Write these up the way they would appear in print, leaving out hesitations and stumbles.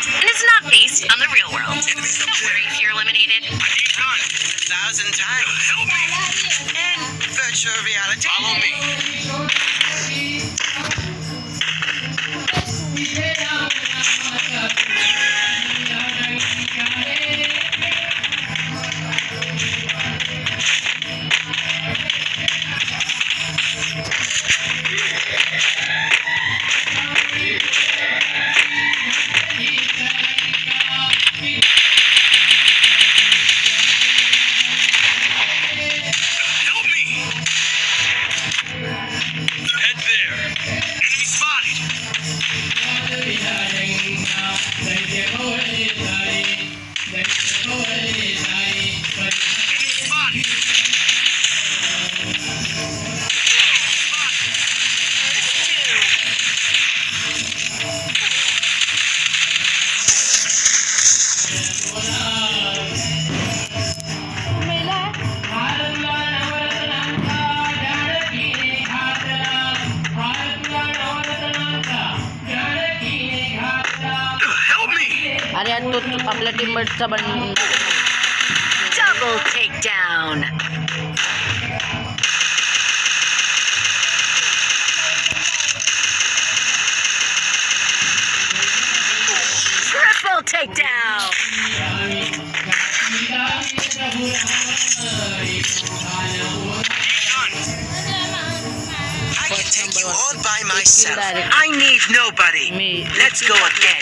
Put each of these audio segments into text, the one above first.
and is not based on the real world. Don't worry if you're eliminated. Done 1,000 times. Help me. In virtual reality. Follow me. Help me. Head there. Enemy spotted. Enemy spotted. Help me. अरे यार तो आपल्या टीममेटचा बन Double takedown. Triple takedown. I can take you all by myself. direct. I need nobody. Me. Let's go again.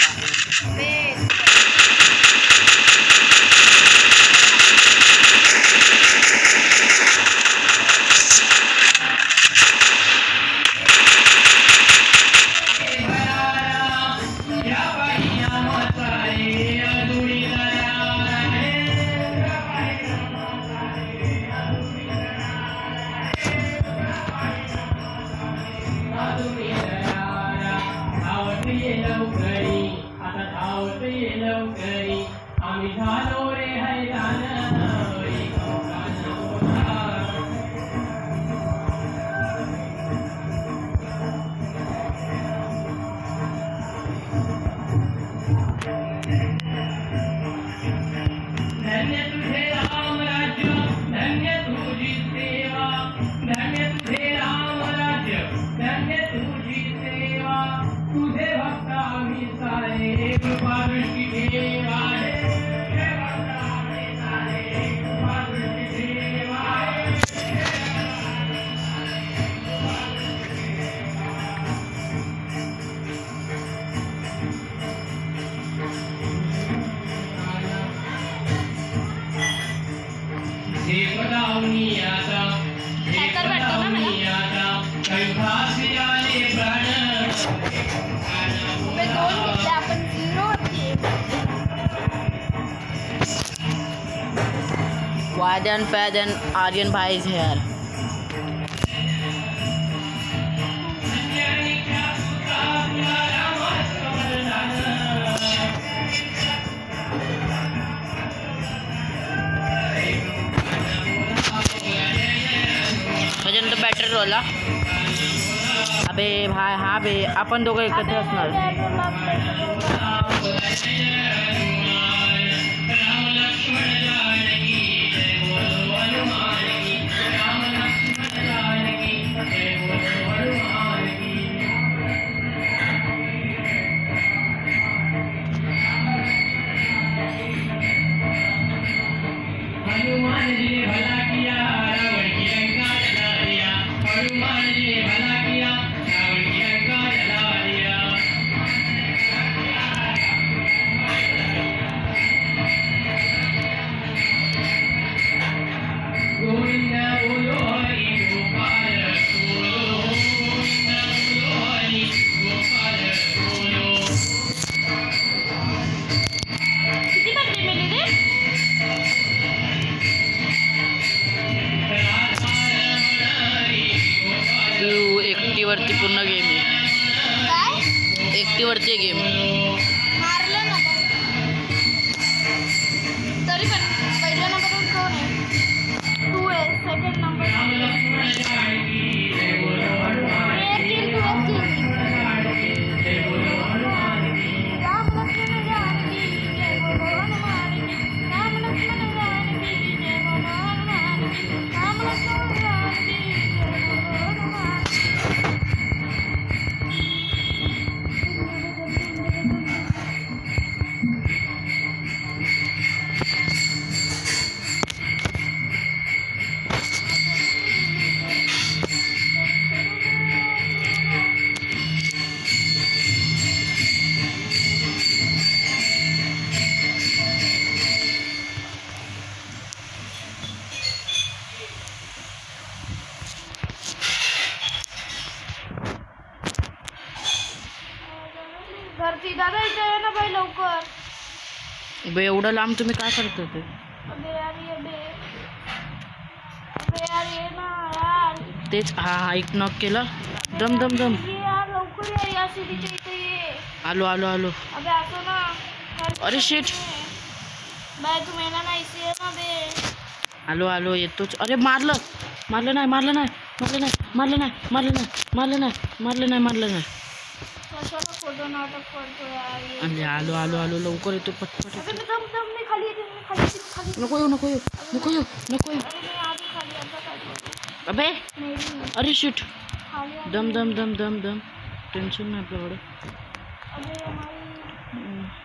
Wajan Faz and Aryan Bhai is here. वजन तो batter रोला. अबे भाई हा बे आपण दोघं एकत्र असणार. इथे ये ना बाई लवकर. बे एवढं लांब तुम्ही काय करता ते? अबे यार ये बे. अबे यार ये ना यार. तेच हा एक नॉक केला. दम दम दम. ये यार लवकर ये या सीडीच्या इथे ये. आलो आलो आलो. अबे असो ना. अरे शिट. बाय तू मेला ना इसे ना बे. आलो आलो येतोच. अरे मारलं मारलं नाही मारलं नाही मारलं नाही मारलं नाही मारलं नाही मारलं नाही मारलं नाही मारलं नाही. कशाला फोटो नाटक करतो यार. अरे आलो आलो आलो लवकर येतो पटपट. अबे मी दम दम मी खाली येते. मी खाली खाली. नको येऊ नको येऊ नको येऊ नको येऊ. अरे मी आधी खाली आता काय करू. अबे मेरी अरे शिट. खाली आली. दम दम दम दम दम. टेन्शन नाही आपल्याकडे. अबे माई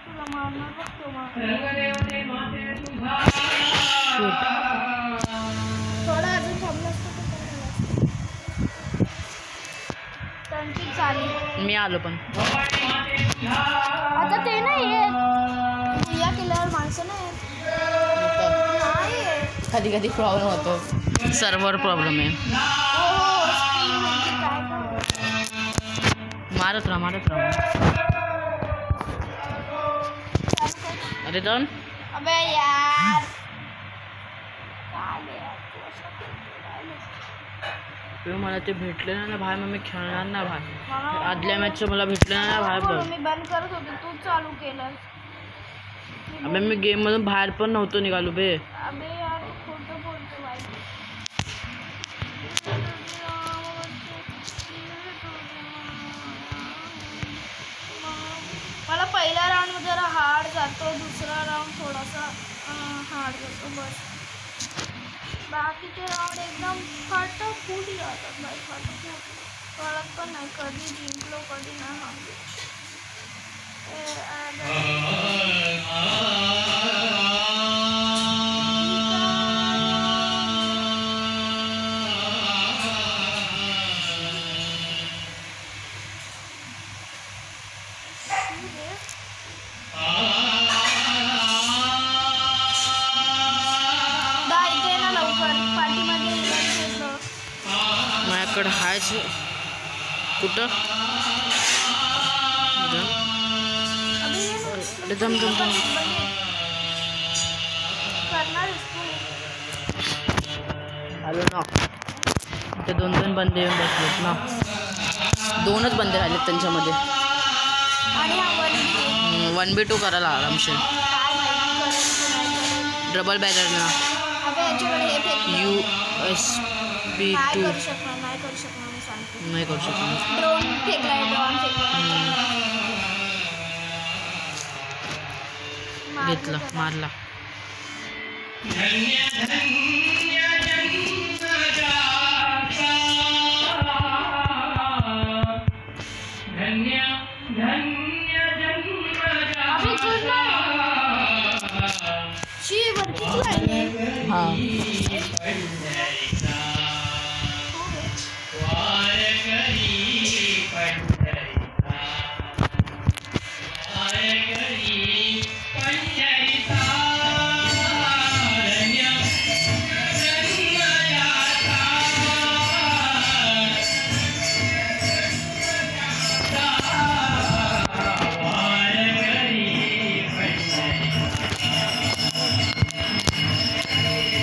तुला मारणार बघतो मग. शिट. थोडा अजून थांबलं असतं तर त्यांची चाली. मी आलो पण. आता ते नाही येत. या केल्यावर माणसं नाही येत. कधी कधी प्रॉब्लेम होतो. सर्व्हर प्रॉब्लेम आहे. हो स्क्रीन म्हणजे काय करू. मारत राहा मारत राहा. अरे जाऊन. अबे यार काय यार तू असं करतो. तुम्ही मला ते भेटले ना भाई मग मी खेळणार ना भाई. आदल्या मॅचचं मला भेटलं ना भाई बघ. मी बंद करत होते तू चालू केलं. अबे मी गेम मधून बाहेर पण नव्हतो निघालो बे. अबे यार खोटं बोलतो बाई. मला पहिला राऊंड जरा हार्ड जातो. दुसरा राऊंड थोडासा हार्ड जातो बस. बाकीचे राऊंड एकदम फटाफूट जातात बाई. फटाफूट कळत पण नाही कधी जिंकलो कधी नाही हारलो. माझ्याकडे हायच कुठं. दम दम दम. आलो ना. ते दोन दोन बंदे येऊन बसलेत ना. दोनच बंदे राहिलेत त्यांच्यामध्ये. 1v2 करायला आरामशीर. डबल बॅरल ना. USB2 नाही करू शकणार. ड्रोन फेकलाय. घेतला मारला. हाँ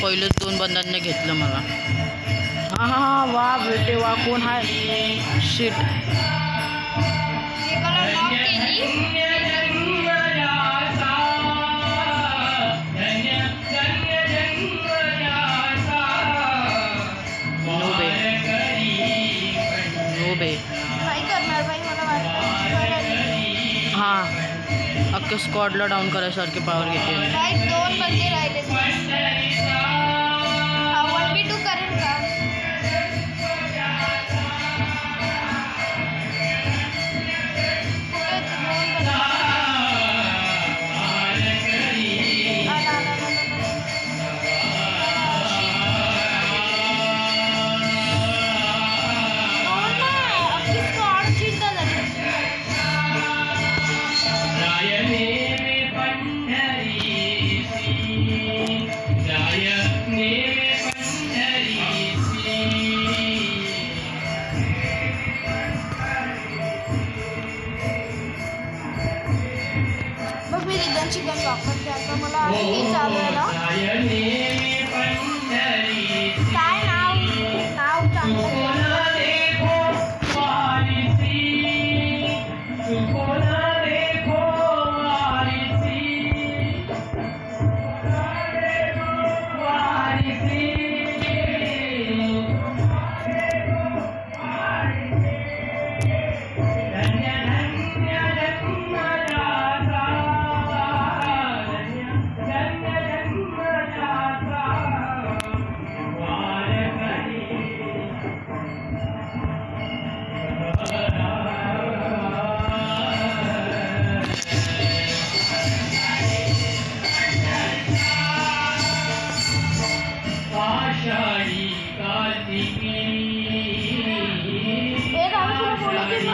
पहिलेच दोन बंदांनी घेतलं मला. हां हां हां वा बेटे वा. कोण आहे. शिट. नो बे नो बे. हां अख्ख्या स्क्वॉडला डाऊन करायसारखे पावर घेते. 2 बंदे राहिले. 1v2 करेल का. Yeah. चिकन वापरते आता मला हे चालू आहे ना काय नाव चांगलं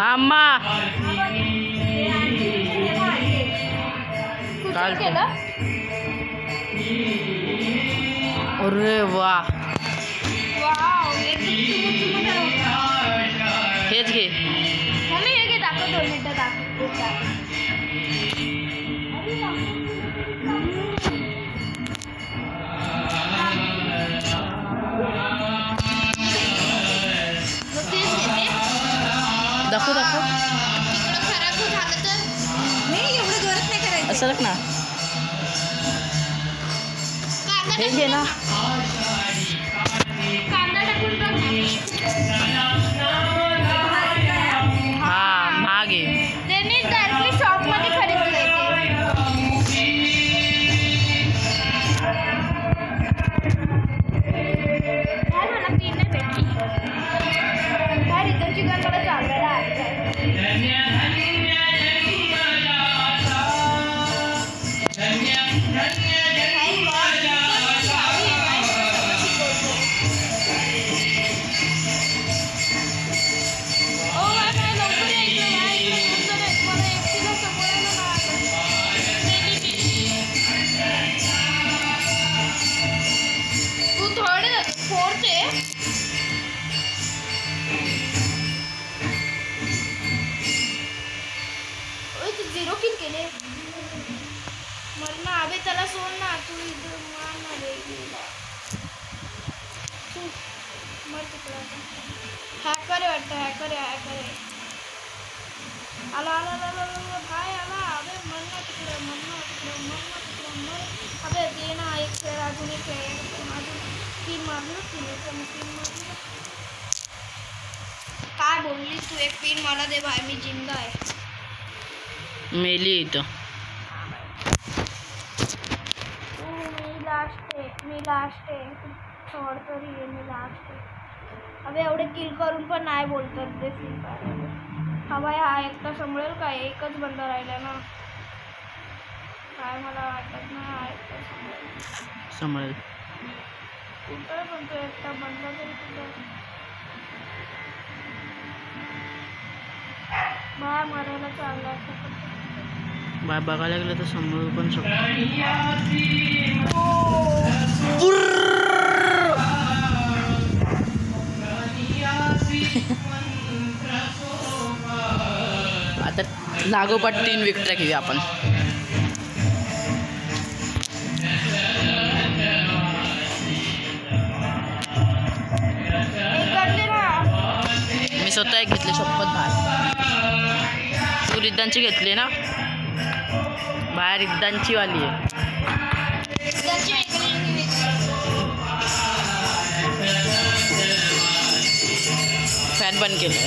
अम्मा कुठं केलं अरे वाह वाव हेच घे मम्मी हे घे दाखव 2 मिनिटं दाखव दाखव दाखव खराब झालं तर नाही एवढं जोरात नाही करायचं असं रख ना हे घे ना कांदा टाकून हा महाग आहे त्यांनी डायरेक्टली शॉपमध्ये खरेदी काय मला पीन नाही भेटली काय रिटर्न चिकन मला चाललेला आहे झिरो किल केले मरना अबे त्याला सोड ना तू इधर मार ना रे तू मर तिकडे हॅकर आहे वाटतं हॅकर आहे आला भाई आला अबे मरना तिकडे मर अबे दे ना एक खेळ अजून एक खेळ अजून 3 मारलं तीन मारलं काय बोललीस तू एक पिन मला दे भाई मी जिंदा आहे मेली इथं मी लास्ट आहे थोड तरी आहे मी लास्ट आहे अबे एवढे किल करून पण नाही बोलतात ते फ्री फायर हवा हा एकटा सांभाळेल काय एकच बंद राहिला ना काय मला वाटत नाही हा एकटा सांभाळेल कुठं पण तो एकटा बंद तरी कुठं बाय मारायला चालला बाय बघायला गेलं तर सांभाळू पण शकतो आता लागोपाठ 3 विकेट घेऊया आपण मी स्वतः एक घेतले शपथ बाहेर तू रिद्धांची घेतली ना बाहेर रिद्धांची वाली आहे फॅन बंद केलं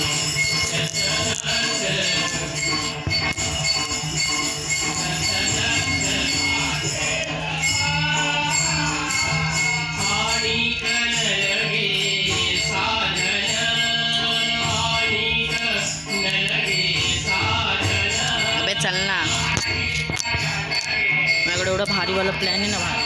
अबे चल ना माझ्याकडे एवढा भारीवाला प्लॅन आहे ना भाई